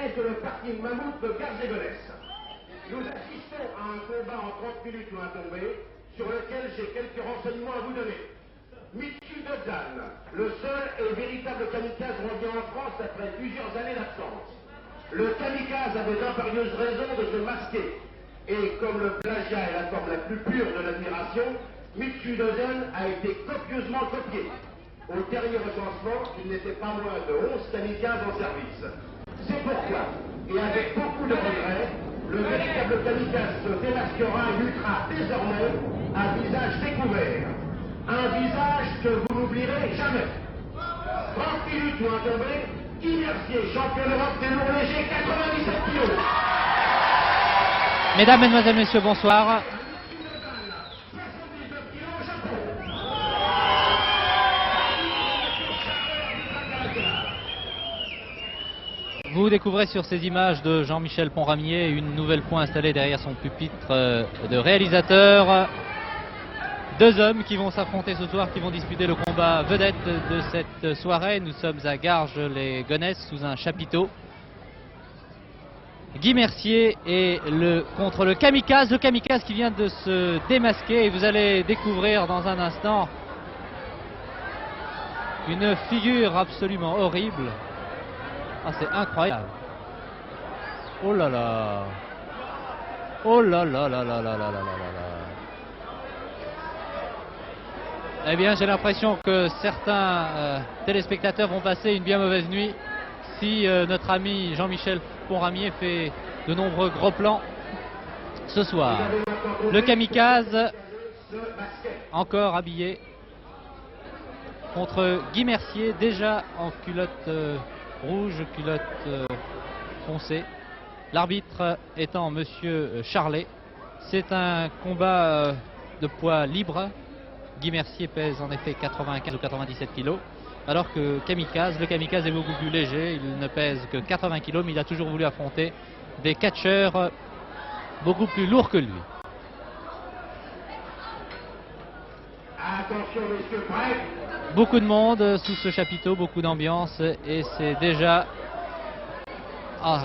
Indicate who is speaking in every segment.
Speaker 1: manège de le parking Mammouth de Gare-des-Gonesse. Nous assistons à un combat en 30 minutes ou un tombé, sur lequel j'ai quelques renseignements à vous donner. Mitsu Dozan, le seul et véritable kamikaze revient en France après plusieurs années d'absence. Le kamikaze avait d'impérieuses raisons de se masquer. Et comme le plagiat est la forme la plus pure de l'admiration, Mitsu Dozan a été copieusement copié. Au dernier recensement, il n'était pas moins de 11 kamikazes en service. C'est pourquoi, et avec beaucoup de regrets, le véritable kamikaze se démasquera et luttera désormais à visage découvert. Un visage que vous n'oublierez jamais. 30 minutes ou un tombé, Guy Mercier, champion d'Europe des lourds légers, 97 kilos.
Speaker 2: Mesdames, Mesdemoiselles, Messieurs, bonsoir. Vous découvrez sur ces images de Jean-Michel Ponramier une nouvelle fois installée derrière son pupitre de réalisateur. Deux hommes qui vont s'affronter ce soir, qui vont disputer le combat vedette de cette soirée. Nous sommes à Garges-les-Gonesse sous un chapiteau. Guy Mercier est contre le kamikaze qui vient de se démasquer, et vous allez découvrir dans un instant une figure absolument horrible. Ah, c'est incroyable. Oh là là. Oh là là là là là là là là là. Eh bien, j'ai l'impression que certains téléspectateurs vont passer une bien mauvaise nuit si notre ami Jean-Michel Ponramier fait de nombreux gros plans ce soir. Le kamikaze, encore habillé, contre Guy Mercier, déjà en culotte rouge, culotte foncée. L'arbitre étant Monsieur Charlet. C'est un combat de poids libre. Guy Mercier pèse en effet 95 ou 97 kg, alors que le kamikaze est beaucoup plus léger. Il ne pèse que 80 kg, mais il a toujours voulu affronter des catcheurs beaucoup plus lourds que lui.
Speaker 1: Attention, messieurs, prêts.
Speaker 2: Beaucoup de monde sous ce chapiteau, beaucoup d'ambiance, et c'est déjà... Ah,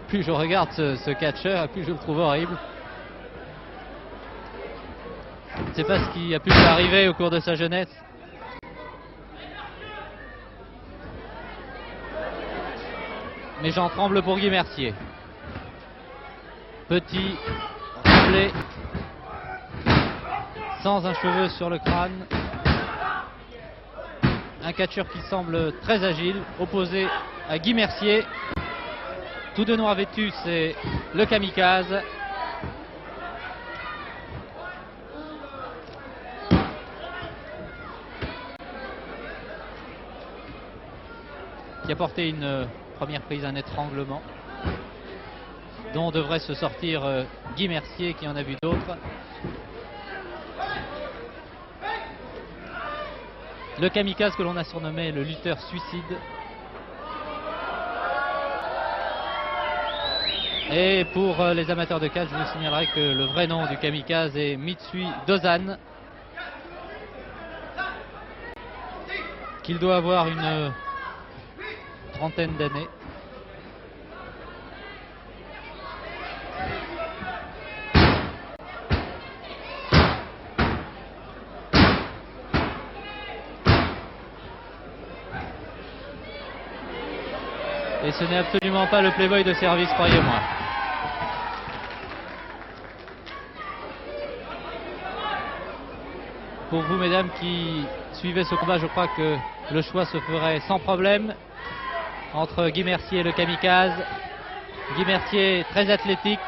Speaker 2: plus je regarde ce catcheur, plus je le trouve horrible. Je ne sais pas ce qui a pu lui arriver au cours de sa jeunesse. Mais j'en tremble pour Guy Mercier. Petit, raflé, sans un cheveu sur le crâne. Un catcheur qui semble très agile, opposé à Guy Mercier. Tous deux noirs vêtus, c'est le kamikaze. Qui a porté une première prise, un étranglement, dont devrait se sortir Guy Mercier, qui en a vu d'autres. Le kamikaze que l'on a surnommé le lutteur suicide. Et pour les amateurs de catch, je vous signalerai que le vrai nom du kamikaze est Mitsu Dozan, qu'il doit avoir une trentaine d'années. Et ce n'est absolument pas le playboy de service, croyez-moi. Pour vous, mesdames, qui suivez ce combat, je crois que le choix se ferait sans problème entre Guy Mercier et le kamikaze. Guy Mercier très athlétique,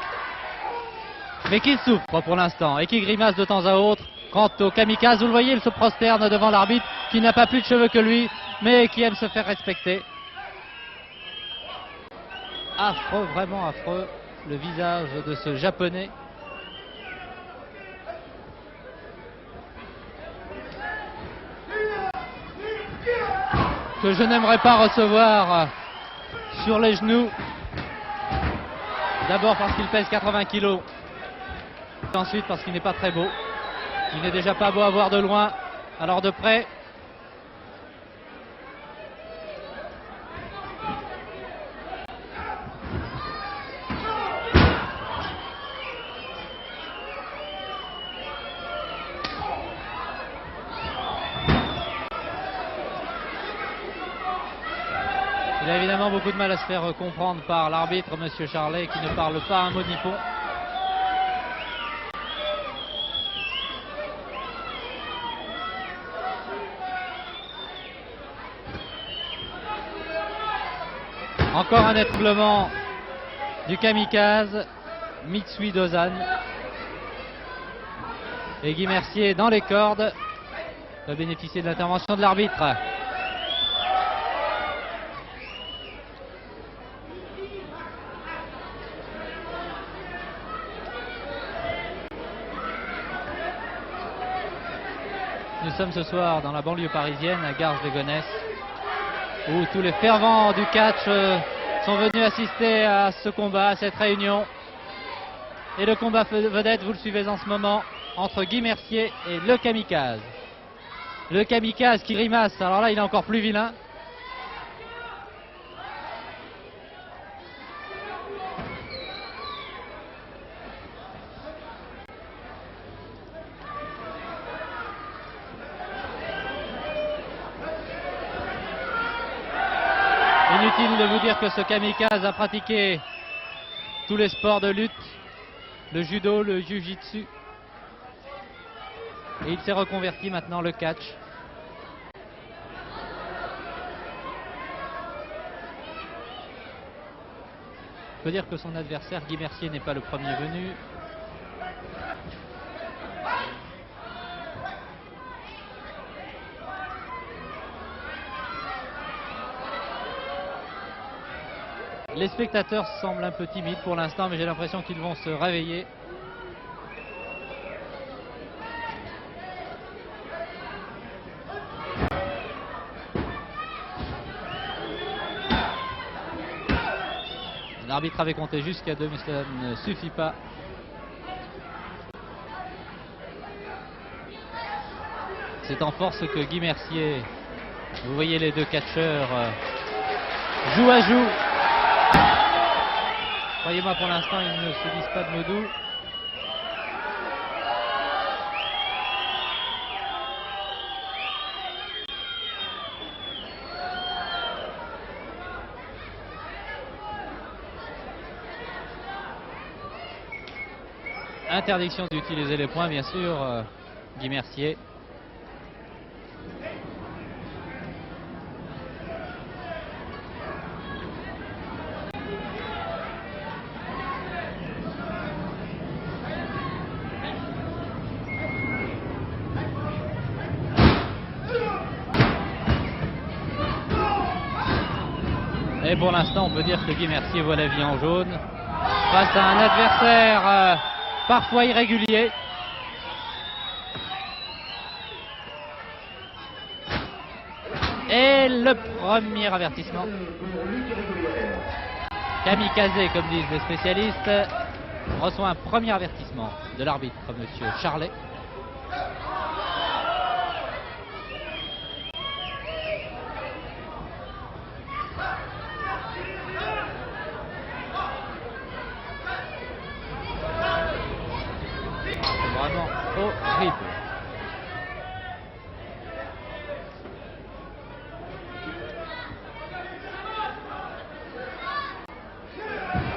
Speaker 2: mais qui souffre pour l'instant et qui grimace de temps à autre. Quant au kamikaze, vous le voyez, il se prosterne devant l'arbitre qui n'a pas plus de cheveux que lui, mais qui aime se faire respecter. Affreux, vraiment affreux, le visage de ce japonais. Que je n'aimerais pas recevoir sur les genoux. D'abord parce qu'il pèse 80 kg. Ensuite parce qu'il n'est pas très beau. Il n'est déjà pas beau à voir de loin, alors de près. a évidemment beaucoup de mal à se faire comprendre par l'arbitre, Monsieur Charlet, qui ne parle pas un mot nippon. Encore un étranglement du kamikaze, Mitsui Dozan. Et Guy Mercier dans les cordes va bénéficier de l'intervention de l'arbitre. Nous sommes ce soir dans la banlieue parisienne, à Garges-les-Gonesse, où tous les fervents du catch sont venus assister à ce combat, à cette réunion. Et le combat vedette, vous le suivez en ce moment, entre Guy Mercier et le kamikaze. Le kamikaze qui grimace, alors là il est encore plus vilain. Inutile de vous dire que ce kamikaze a pratiqué tous les sports de lutte, le judo, le jiu-jitsu. Et il s'est reconverti maintenant le catch. Il faut dire que son adversaire, Guy Mercier, n'est pas le premier venu. Les spectateurs semblent un peu timides pour l'instant, mais j'ai l'impression qu'ils vont se réveiller. L'arbitre avait compté jusqu'à 2, mais cela ne suffit pas. C'est en force que Guy Mercier, vous voyez les deux catcheurs joue à joue. Croyez-moi, pour l'instant, ils ne se disent pas de mots doux. Interdiction d'utiliser les poings, bien sûr, Guy Mercier. Et pour l'instant, on peut dire que Guy Mercier voit la vie en jaune face à un adversaire parfois irrégulier. Et le premier avertissement. Kamikaze, comme disent les spécialistes, reçoit un premier avertissement de l'arbitre, Monsieur Charlet. Vraiment horrible.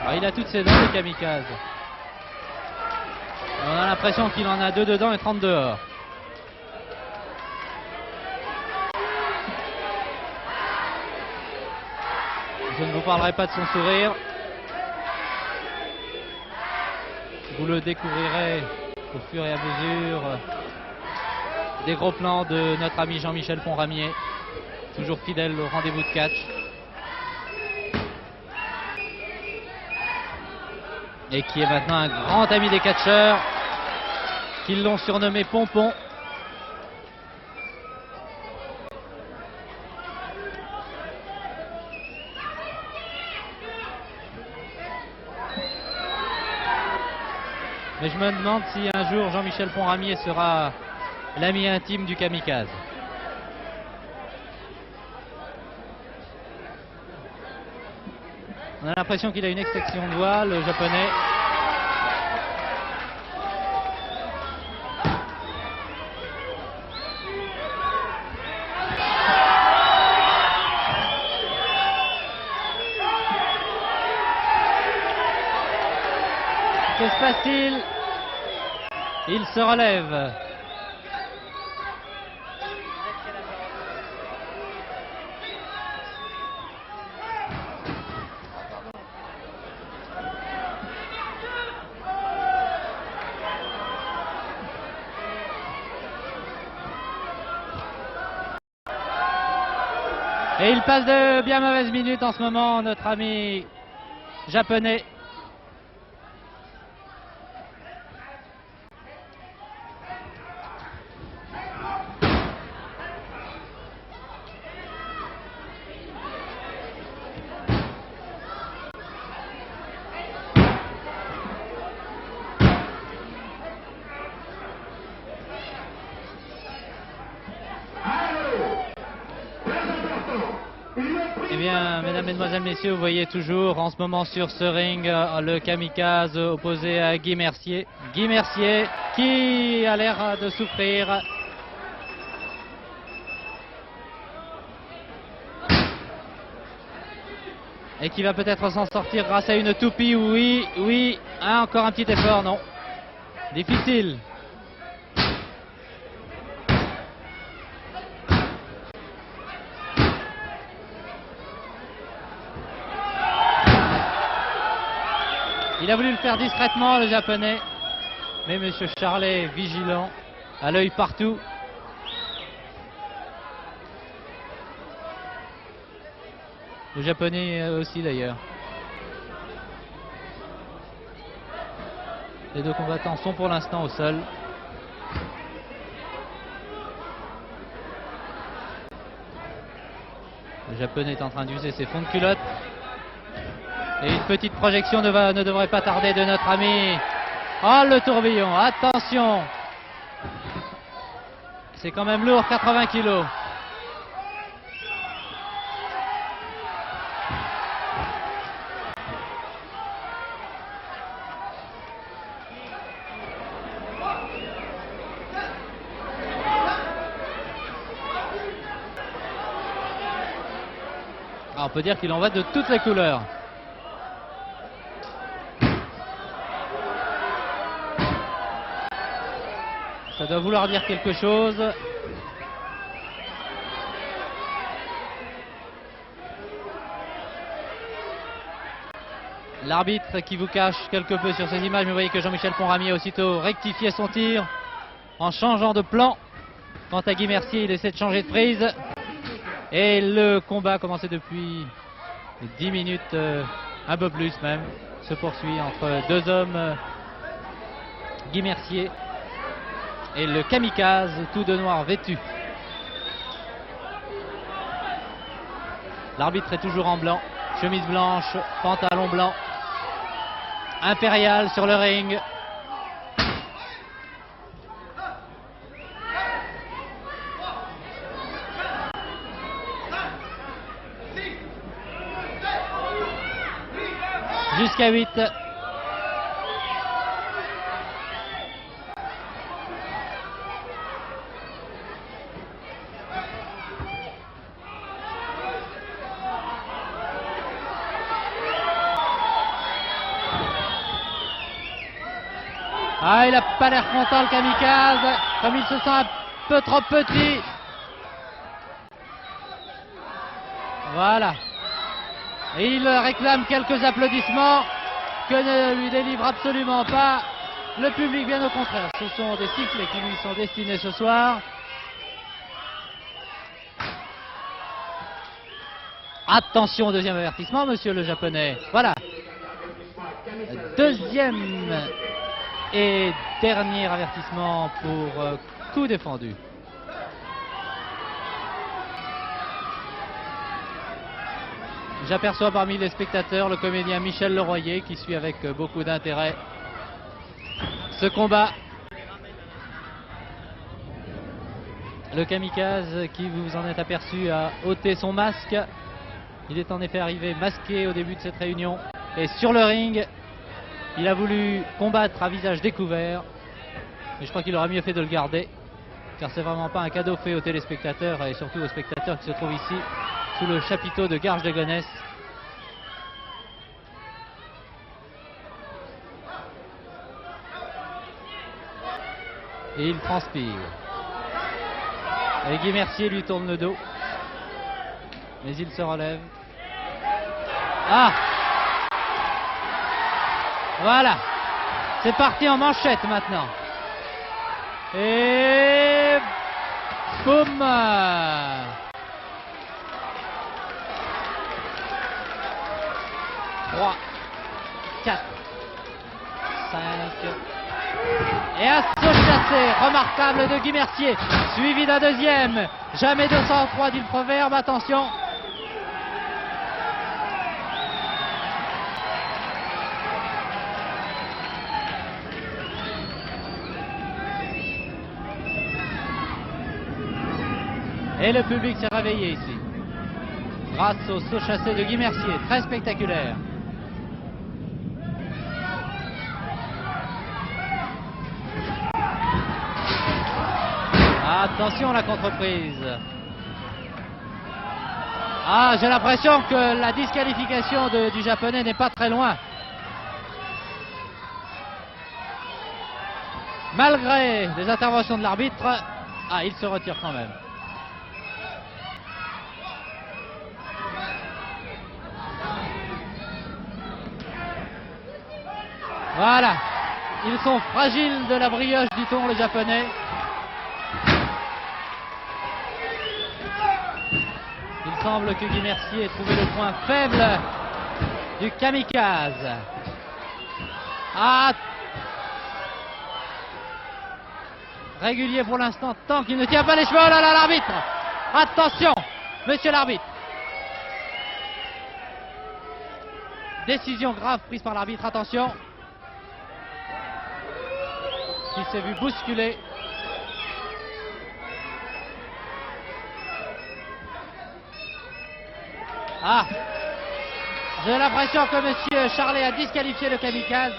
Speaker 2: Alors, il a toutes ses dents, le kamikaze. On a l'impression qu'il en a 2 dedans et 30 dehors. Je ne vous parlerai pas de son sourire. Vous le découvrirez au fur et à mesure des gros plans de notre ami Jean-Michel Ponramier, toujours fidèle au rendez-vous de catch. Et qui est maintenant un grand ami des catcheurs, qui l'ont surnommé Pompon. Mais je me demande si un jour Jean-Michel Ponramier sera l'ami intime du kamikaze. On a l'impression qu'il a une exception de voix, le japonais. Que se passe-t-il? Il se relève. Et il passe de bien mauvaises minutes en ce moment, notre ami japonais. Eh bien, mesdames, mesdemoiselles, messieurs, vous voyez toujours en ce moment sur ce ring le kamikaze opposé à Guy Mercier. Guy Mercier qui a l'air de souffrir. Et qui va peut-être s'en sortir grâce à une toupie. Oui, oui. Ah, encore un petit effort, non. Difficile. Il a voulu le faire discrètement, le japonais. Mais M. Charlet est vigilant, à l'œil partout. Le japonais aussi d'ailleurs. Les deux combattants sont pour l'instant au sol. Le japonais est en train d'user ses fonds de culotte. Et une petite projection ne devrait pas tarder de notre ami. Oh, le tourbillon, attention. C'est quand même lourd, 80 kilos. Ah, on peut dire qu'il en va de toutes les couleurs. Ça doit vouloir dire quelque chose. L'arbitre qui vous cache quelque peu sur ces images, mais vous voyez que Jean-Michel Ponramier a aussitôt rectifié son tir en changeant de plan. Quant à Guy Mercier, il essaie de changer de prise. Et le combat a commencé depuis 10 minutes, un peu plus même, se poursuit entre deux hommes, Guy Mercier et le kamikaze, tout de noir vêtu. L'arbitre est toujours en blanc, chemise blanche, pantalon blanc, impérial sur le ring. Jusqu'à 8. Ah, il a pas l'air content le kamikaze, comme il se sent un peu trop petit. Voilà. Et il réclame quelques applaudissements que ne lui délivre absolument pas le public, bien au contraire. Ce sont des sifflets qui lui sont destinés ce soir. Attention, deuxième avertissement, monsieur le japonais. Voilà. Deuxième et dernier avertissement pour coup défendu. J'aperçois parmi les spectateurs le comédien Michel Leroyer qui suit avec beaucoup d'intérêt ce combat. Le kamikaze, qui vous en êtes aperçu, a ôté son masque. Il est en effet arrivé masqué au début de cette réunion. Et sur le ring, il a voulu combattre à visage découvert. Mais je crois qu'il aurait mieux fait de le garder, car c'est vraiment pas un cadeau fait aux téléspectateurs et surtout aux spectateurs qui se trouvent ici sous le chapiteau de Garges de Gonesse. et il transpire. Et Guy Mercier lui tourne le dos. Mais il se relève. Ah! Voilà. C'est parti en manchette maintenant. Et... boum! 3, 4, 5. Et un saut chassé remarquable de Guy Mercier, suivi d'un deuxième. Jamais 203 dit le proverbe, attention. Et le public s'est réveillé ici, grâce au saut chassé de Guy Mercier, très spectaculaire. Attention la contreprise. Ah, j'ai l'impression que la disqualification du japonais n'est pas très loin. Malgré les interventions de l'arbitre, ah, il se retire quand même. Voilà, ils sont fragiles de la brioche, dit-on, les Japonais. Il semble que Guy Mercier ait trouvé le point faible du kamikaze. Ah, régulier pour l'instant, tant qu'il ne tient pas les cheveux. Oh là là, l'arbitre! Attention, monsieur l'arbitre. Décision grave prise par l'arbitre, attention. Il s'est vu bousculer. Ah, j'ai l'impression que monsieur Charlet a disqualifié le kamikaze.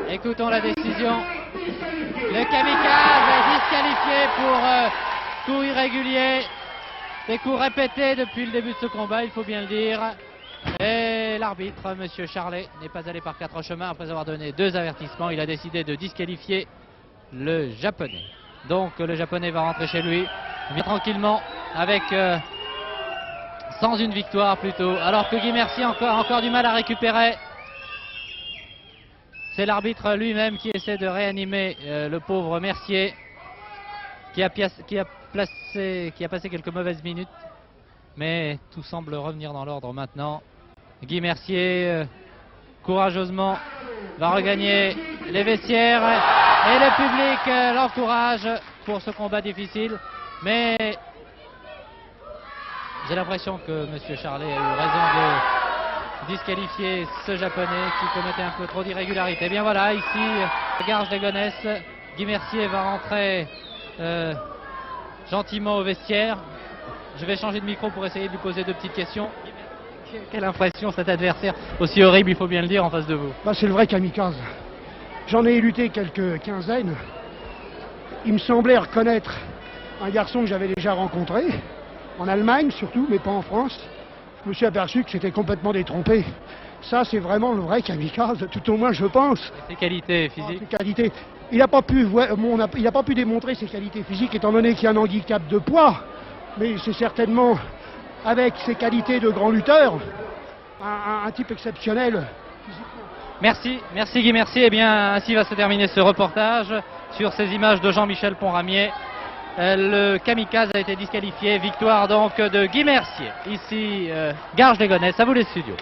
Speaker 2: Écoutons la décision. Le kamikaze est disqualifié pour coup irrégulier. Des coups répétés depuis le début de ce combat, il faut bien le dire. Et l'arbitre, monsieur Charlet, n'est pas allé par quatre chemins après avoir donné 2 avertissements. Il a décidé de disqualifier le japonais. Donc le japonais va rentrer chez lui bien tranquillement avec sans une victoire plutôt, alors que Guy Mercier a encore du mal à récupérer. C'est l'arbitre lui-même qui essaie de réanimer le pauvre Mercier qui a passé quelques mauvaises minutes, mais tout semble revenir dans l'ordre maintenant. Guy Mercier courageusement va regagner les vestiaires et le public l'encourage pour ce combat difficile, mais j'ai l'impression que monsieur Charlet a eu raison de disqualifier ce japonais qui commettait un peu trop d'irrégularité. Bien voilà, ici à Garges de Gonesse, Guy Mercier va rentrer gentiment au vestiaire. Je vais changer de micro pour essayer de lui poser 2 petites questions. Quelle impression cet adversaire aussi horrible, il faut bien le dire, en face de vous?
Speaker 3: Bah, c'est le vrai kamikaze. J'en ai lutté quelques quinzaines. Il me semblait reconnaître un garçon que j'avais déjà rencontré, en Allemagne surtout, mais pas en France. Je me suis aperçu que c'était complètement détrompé. Ça, c'est vraiment le vrai kamikaze, tout au moins je pense.
Speaker 2: Et ses qualités physiques?
Speaker 3: Ses qualités. Il n'a pas pu démontrer ses qualités physiques étant donné qu'il y a un handicap de poids, mais c'est certainement avec ses qualités de grand lutteur un type exceptionnel.
Speaker 2: Merci Guy Mercier. Eh bien, ainsi va se terminer ce reportage sur ces images de Jean-Michel Ponramier. Le kamikaze a été disqualifié. Victoire donc de Guy Mercier. Ici, Garges de Gonesse. À vous les studios.